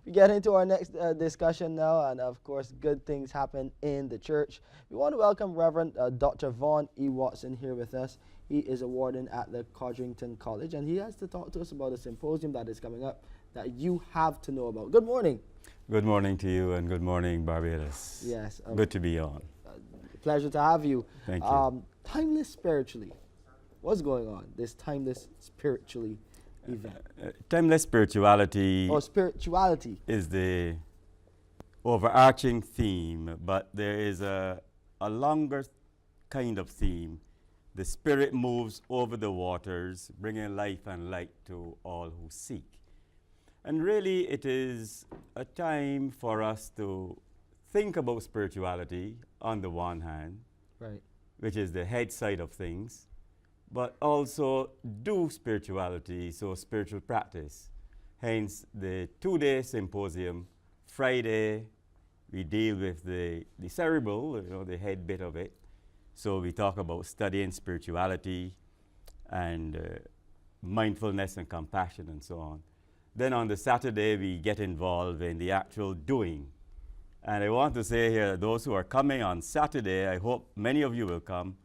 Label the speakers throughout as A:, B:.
A: We get into our next discussion now, and of course, good things happen in the church. We want to welcome Reverend Dr. Vaughn E. Watson here with us. He is a warden at the Codrington College, and he has to talk to us about a symposium that is coming up that you have to know about. Good morning.
B: Good morning to you, and good morning, Barbados.
A: Yes.
B: Good to be on.
A: Pleasure to have you.
B: Thank you.
A: Timeless Spiritually. What's going on? This Timeless Spiritually event.
B: Timeless spirituality
A: Or spirituality.
B: is the overarching theme, but there is a longer kind of theme. The Spirit moves over the waters, bringing life and light to all who seek. And really, it is a time for us to think about spirituality on the one hand,
A: Right.
B: which is the head side of things, but also do spirituality, so spiritual practice. Hence the 2-day symposium. Friday, we deal with the cerebral, the head bit of it. So we talk about studying spirituality and mindfulness and compassion and so on. Then on the Saturday, we get involved in the actual doing. And I want to say here, those who are coming on Saturday, I hope many of you will come,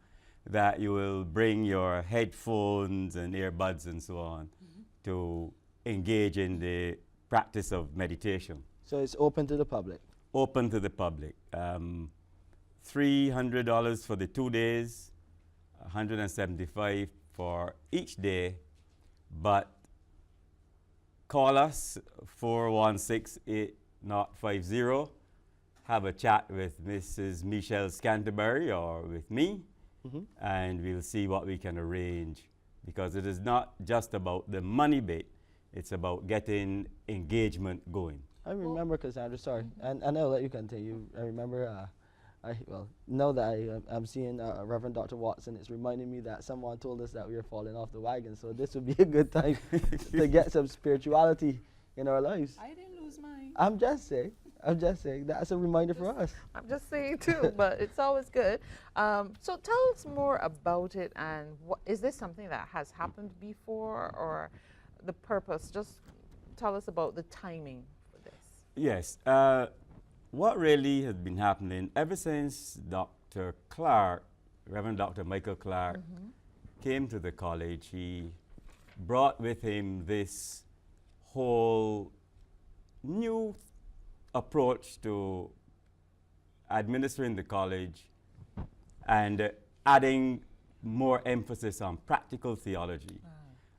B: that you will bring your headphones and earbuds and so on to engage in the practice of meditation.
A: So it's open to the public.
B: Open to the public. $300 for the 2 days, $175 for each day, but call us 416-8050. Have a chat with Mrs. Michelle Scanterbury or with me, and we'll see what we can arrange, because it is not just about the money bit, it's about getting engagement going.
A: I remember, Cassandra, sorry, and I'll let you continue. I remember, now that I'm seeing Reverend Dr. Watson, it's reminding me that someone told us that we were falling off the wagon, so this would be a good time to get some spirituality in our lives.
C: I didn't lose mine.
A: I'm just saying, that's a reminder for us.
C: I'm just saying too, but it's always good. So tell us more about it, and is this something that has happened before, or the purpose? Just tell us about the timing for this.
B: Yes. What really has been happening ever since Dr. Clark, Reverend Dr. Michael Clark, came to the college, he brought with him this whole new approach to administering the college and adding more emphasis on practical theology.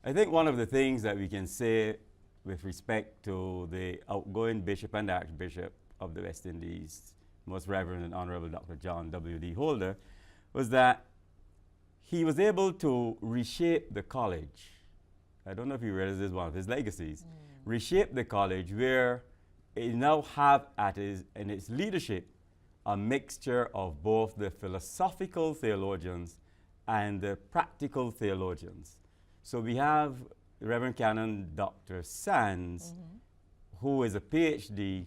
B: I think one of the things that we can say with respect to the outgoing Bishop and Archbishop of the West Indies, Most Reverend and Honorable Dr. John W.D. Holder, was that he was able to reshape the college. I don't know if you realize this is one of his legacies. Reshape the college, where it now have in its leadership a mixture of both the philosophical theologians and the practical theologians. So we have Reverend Canon Dr. Sands, who is a PhD,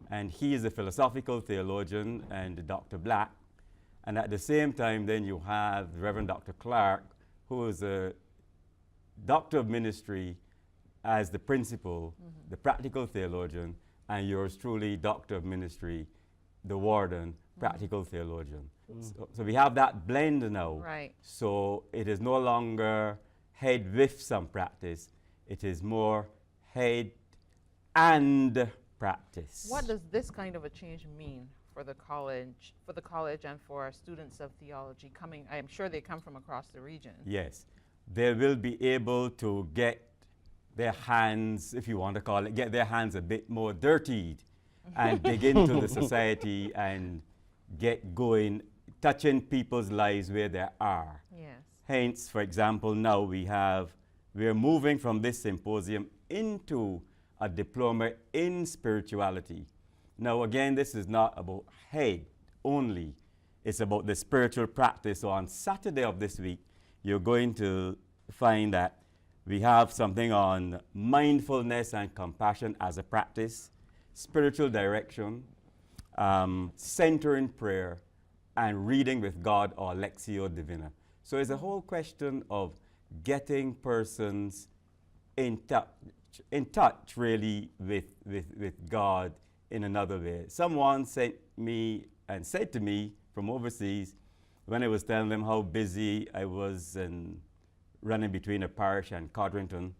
B: and he is a philosophical theologian, and Dr. Black. And at the same time, then you have Reverend Dr. Clark, who is a doctor of ministry as the principal, the practical theologian, and yours truly, doctor of ministry, the warden, practical theologian. So we have that blend now.
C: Right.
B: So it is no longer head with some practice, it is more head and practice.
C: What does this kind of a change mean for the college, and for our students of theology coming? I am sure they come from across the region.
B: Yes, they will be able to get their hands, if you want to call it, get their hands a bit more dirtied and dig into the society and get going, touching people's lives where they are.
C: Yes.
B: Hence, for example, now we are moving from this symposium into a diploma in spirituality. Now again, this is not about head only, it's about the spiritual practice. So on Saturday of this week, you're going to find that we have something on mindfulness and compassion as a practice, spiritual direction, centering prayer, and reading with God, or Lectio Divina. So it's a whole question of getting persons in touch in touch really with God in another way. Someone sent me and said to me from overseas when I was telling them how busy I was and running between a parish and Codrington.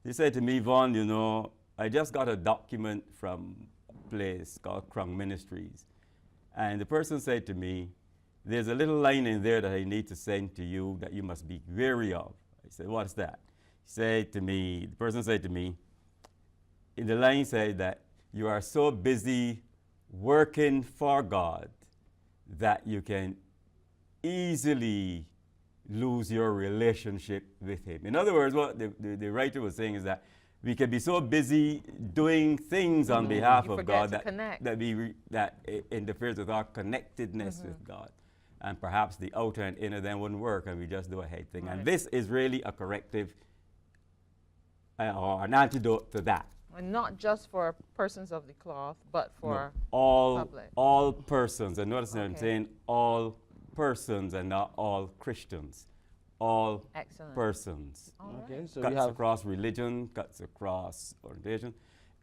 B: They said to me, Vaughn, you know, I just got a document from a place called Krung Ministries. And the person said to me, there's a little line in there that I need to send to you that you must be wary of. I said, what's that? The person said to me, in the line said that you are so busy working for God that you can easily lose your relationship with Him. In other words, what the writer was saying is that we can be so busy doing things on behalf of God that it interferes with our connectedness with God. And perhaps the outer and inner then wouldn't work and we just do a head thing.
C: Right.
B: And this is really a corrective or an antidote to that.
C: And not just for persons of the cloth, but for public.
B: All persons. And notice I'm
C: Okay.
B: saying all persons and not all Christians. All
C: Excellent.
B: persons.
C: All right.
A: Okay, so we
B: Cuts
A: have
B: across religion, cuts across orientation.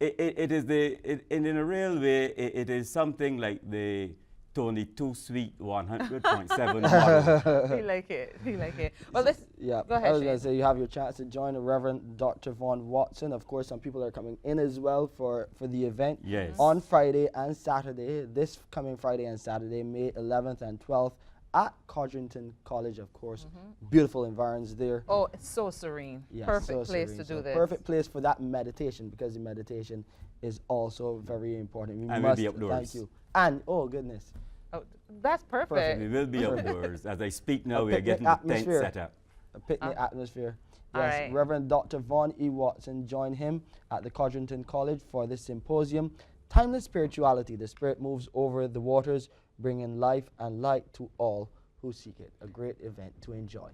B: In a real way, it is something like the Tony Too Sweet 100.7 model.
C: He like it. He like it. Well, this.
A: Yeah,
C: Go ahead,
A: I was going
C: Shane.
A: to say you have your chance to join the Reverend Dr. Vaughn Watson. Of course, some people are coming in as well for the event
B: Yes.
A: on Friday and Saturday. This coming Friday and Saturday, May 11th and 12th at Codrington College, of course. Beautiful environs there.
C: Oh, it's so serene.
A: Yes,
C: Perfect
A: so
C: place
A: serene.
C: to
A: So
C: do this.
A: perfect place for that meditation, because the meditation is also very important. We
B: And we'll
A: must
B: be outdoors.
A: thank you. And oh goodness,
C: Oh, that's perfect.
B: We will be outdoors. As I speak now,
A: A
B: we are
A: picnic
B: getting the tent
A: atmosphere.
B: set up.
A: a picnic atmosphere.
C: all
A: Yes,
C: right.
A: Reverend Dr. Vaughn E. Watson, join him at the Codrington College for this symposium. Timeless spirituality. The Spirit moves over the waters, bringing life and light to all who seek it. A great event to enjoy.